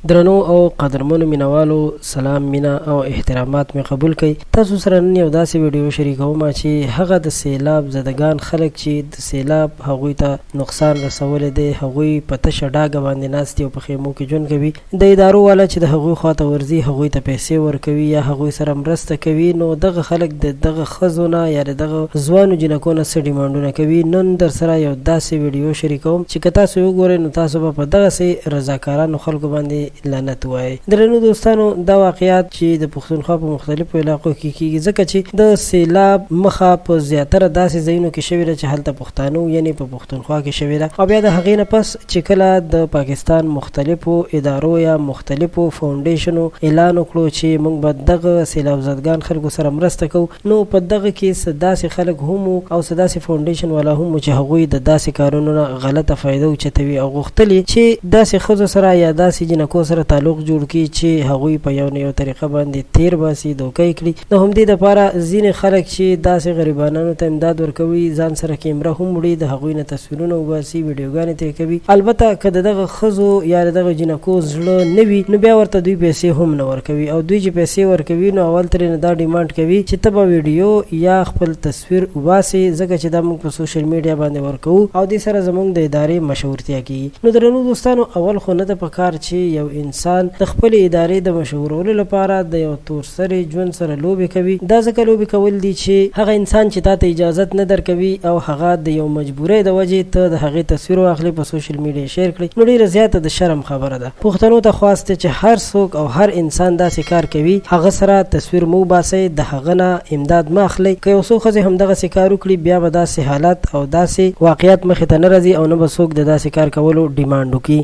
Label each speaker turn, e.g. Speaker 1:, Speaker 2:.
Speaker 1: درنو او قدرمنو مینوالو سلام مینا او احترامات می قبول کړئ. تاسو سره نن یو داسې ویډیو شریکوم چې هغه د سیلاب زدگان خلک چې د سیلاب هغوی ته نقصان رسولی دی، هغوی په تشه ډاګه باندې ناست دي او په خیمو کې ژوند کوي. د ادارو والا چې د هغوی خواته ورځي هغوی ته پیسې ورکوي یا هغوی سره مرسته کوي، نو دغه خلک د دغه ښځو نه یا د دغه ځوانو جنکو نه څه ډیمانډونه کوي. نن در سره یو داسې ویډیو شریکوم چې که تاسو وګورئ نو تاسو به په دغسې رضاکارانو خلکو باندې لعنت وایي. درنو دوستانو، دا واقعیات چې د پښتونخوا په مختلفو علاقو کې کیږي ځکه چې د سیلاب مخه په زیاتره داسې ځایونو کې شوې ده چې هلته پښتانه یعنې په پښتونخوا کې شوې ده، او بیا د هغې نه پس چې کله د پاکستان مختلفو ادارو یا مختلفو فاونډیشنو اعلان وکړو چې موږ به دغه سیلاب زدگان خلکو سره مرسته کوو، نو په دغه کې څه داسې خلک هم او څه داسې فاونډیشن والا هم چې هغوی د داسې کارونو نه غلطه فایده اوچتوي او غوښتل چې داسې ښځو سره یا داسې جنکو سره تعلق جوړ کړي چې هغوی په یو نه یو طریقه باندې تیر باسي، دوکه کړي. نو همدې دپاره ځینې خلک چې داسې غریبانانو ته امداد ورکوي، ځان سره کیمره هم وړي، د هغوی نه تصویرونه وباسي، ویډیوګانې ترې کوي. البته که د دغه ښځو یا د دغه جنکو زړه نه وي نو بیا ورته دوی پیسې هم نه ورکوي، او دوی چې پیسې ورکوي نو اول ترې نه دا ډیمانډ کوي چې ته به ویډیو یا خپل تصویر وباسي، ځکه چې دا موږ په سوشل میډیا باندې ورکوو او دې سره زموږ د ادارې مشهورتیا کیږي. نو درنو دوستانو، اول خو نه ده پکار چې یو انسان د خپل ادارې د مشهورولو لپاره د یو تور سرې ژوند سره لوبې کوي. دا ځکه لوبې کول دي چې هغه انسان چې تا ته اجازت نه درکوي او هغه د یو مجبورۍ د وجې ته د هغې تصویر واخلي په سوشل میډیا شیر کړي، نو ډېره زیاته د شرم خبره ده. پښتنو ته خواست دی چې هر څوک او هر انسان داسې کار کوي هغه سره تصویر مو باسئ، د هغه نه امداد مه اخلئ. که یو څو ښځې همدغسې کار وکړي بیا به داسې حالت او داسې واقعیت مخې ته نه راځي او نه به څوک د داسې کار کولو ډیمانډ وکړي.